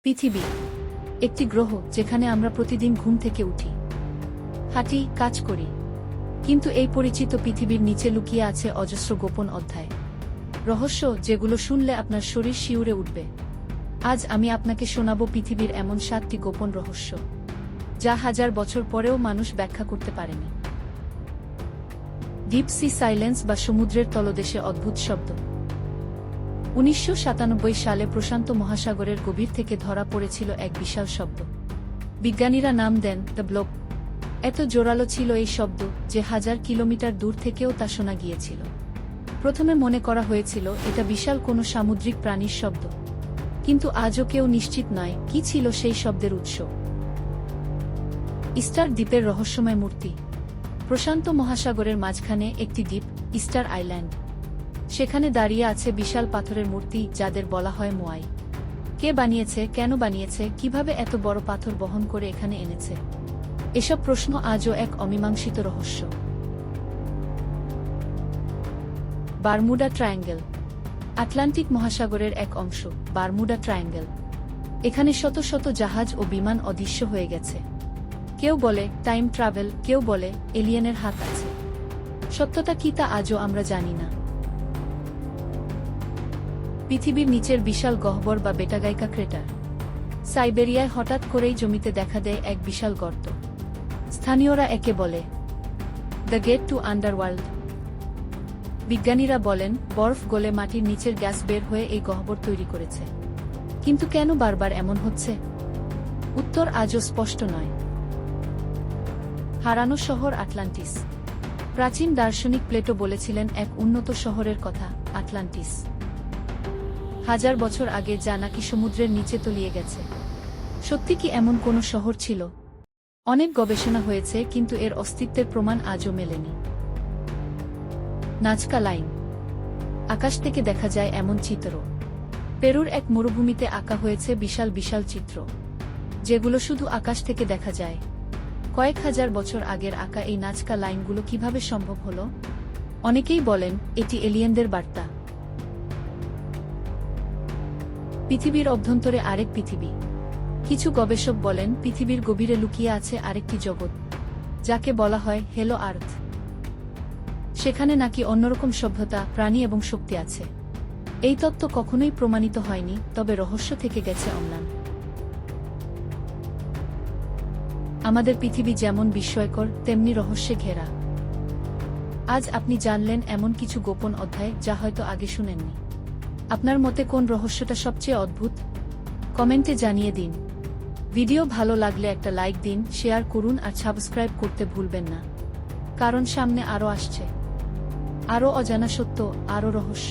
পৃথিবী একটি গ্রহ যেখানে আমরা প্রতিদিন ঘুম থেকে উঠি, হাঁটি, কাজ করি, কিন্তু এই পরিচিত পৃথিবীর নিচে লুকিয়ে আছে অজস্র গোপন অধ্যায়, রহস্য যেগুলো শুনলে আপনার শরীর শিউরে উঠবে। আজ আমি আপনাকে শোনাব পৃথিবীর এমন 7টি গোপন রহস্য যা হাজার বছর পরেও মানুষ ব্যাখ্যা করতে পারেনি। ডিপ সি সাইলেন্স বা সমুদ্রের তলদেশে অদ্ভুত শব্দ। 1997 সালে প্রশান্ত মহাসাগরের গভীর থেকে ধরা পড়েছিল এক বিশাল শব্দ। বিজ্ঞানীরা নাম দেন দ্য ব্লব। এত জোরালো ছিল এই শব্দ যে হাজার কিলোমিটার দূর থেকেও তা শোনা গিয়েছিল। প্রথমে মনে করা হয়েছিল এটা বিশাল কোনো সামুদ্রিক প্রাণীর শব্দ, কিন্তু আজও কেউ নিশ্চিত নয় কি ছিল সেই শব্দের উৎস। ইস্টার দ্বীপের রহস্যময় মূর্তি। প্রশান্ত মহাসাগরের মাঝখানে একটি দ্বীপ, ইস্টার আইল্যান্ড। সেখানে দাঁড়িয়ে আছে বিশাল পাথরের মূর্তি যাদের বলা হয় মোয়াই। কে বানিয়েছে, কেন বানিয়েছে, কিভাবে এত বড় পাথর বহন করে এখানে এনেছে? এসব প্রশ্ন আজও এক অমীমাংসিত রহস্য। Bermuda triangle. আটলান্টিক মহাসাগরের এক অংশ, বারমুডা ট্রায়াঙ্গেল। এখানে শত শত জাহাজ ও বিমান অদৃশ্য হয়ে গেছে। কেউ বলে টাইম ট্রাভেল, কেউ বলে এলিয়েনের হাত আছে। সত্যতা কি তা আজও আমরা জানি না। পৃথিবীর নিচের বিশাল গহ্বর বা বেটাগাইকা ক্রেটার। সাইবেরিয়ায় হঠাৎ করেই জমিতে দেখা দেয় এক বিশাল গর্ত। স্থানীয়রা একে বলে দ্য গেট টু আন্ডারওয়ার্ল্ড। বিজ্ঞানীরা বলেন বরফ গলে মাটির নিচের গ্যাস বের হয়ে এই গহ্বর তৈরি করেছে। কিন্তু কেন বারবার এমন হচ্ছে? উত্তর আজও স্পষ্ট নয়। হারানো শহর আটলান্টিস। প্রাচীন দার্শনিক প্লেটো বলেছিলেন এক উন্নত শহরের কথা, আটলান্টিস। হাজার বছর আগে যা নাকি সমুদ্রের নিচে তলিয়ে গেছে। সত্যি কি এমন কোনো শহর ছিল? অনেক গবেষণা হয়েছে, কিন্তু এর অস্তিত্বের প্রমাণ আজও মেলেনি। Nazca line. আকাশ থেকে দেখা যায় এমন চিত্র। পেরুর এক মরুভূমিতে আঁকা হয়েছে বিশাল বিশাল চিত্র, যেগুলো শুধু আকাশ থেকে দেখা যায়। কয়েক হাজার বছর আগের আঁকা এই নাজকা লাইনগুলো কিভাবে সম্ভব হলো? অনেকেই বলেন এটি এলিয়েনদের বার্তা। পৃথিবীর অভ্যন্তরে আরেক পৃথিবী। কিছু গবেষক বলেন পৃথিবীর গভীরে লুকিয়ে আছে আরেকটি জগৎ, যাকে বলা হয় হেলো আর্থ। সেখানে নাকি অন্যরকম সভ্যতা, প্রাণী এবং শক্তি আছে। এই তত্ত্ব কখনোই প্রমাণিত হয়নি, তবে রহস্য থেকে গেছে অম্লান। আমাদের পৃথিবী যেমন বিস্ময়কর, তেমনি রহস্যে ঘেরা। আজ আপনি জানলেন এমন কিছু গোপন অধ্যায় যা হয়তো আগে শুনেননি। আপনার মতে কোন রহস্যটা সবচেয়ে অদ্ভুত? কমেন্টে জানিয়ে দিন। ভিডিও ভালো লাগলে একটা লাইক দিন, শেয়ার করুন আর সাবস্ক্রাইব করতে ভুলবেন না, কারণ সামনে আরও আসছে, আরও অজানা সত্য, আরও রহস্য।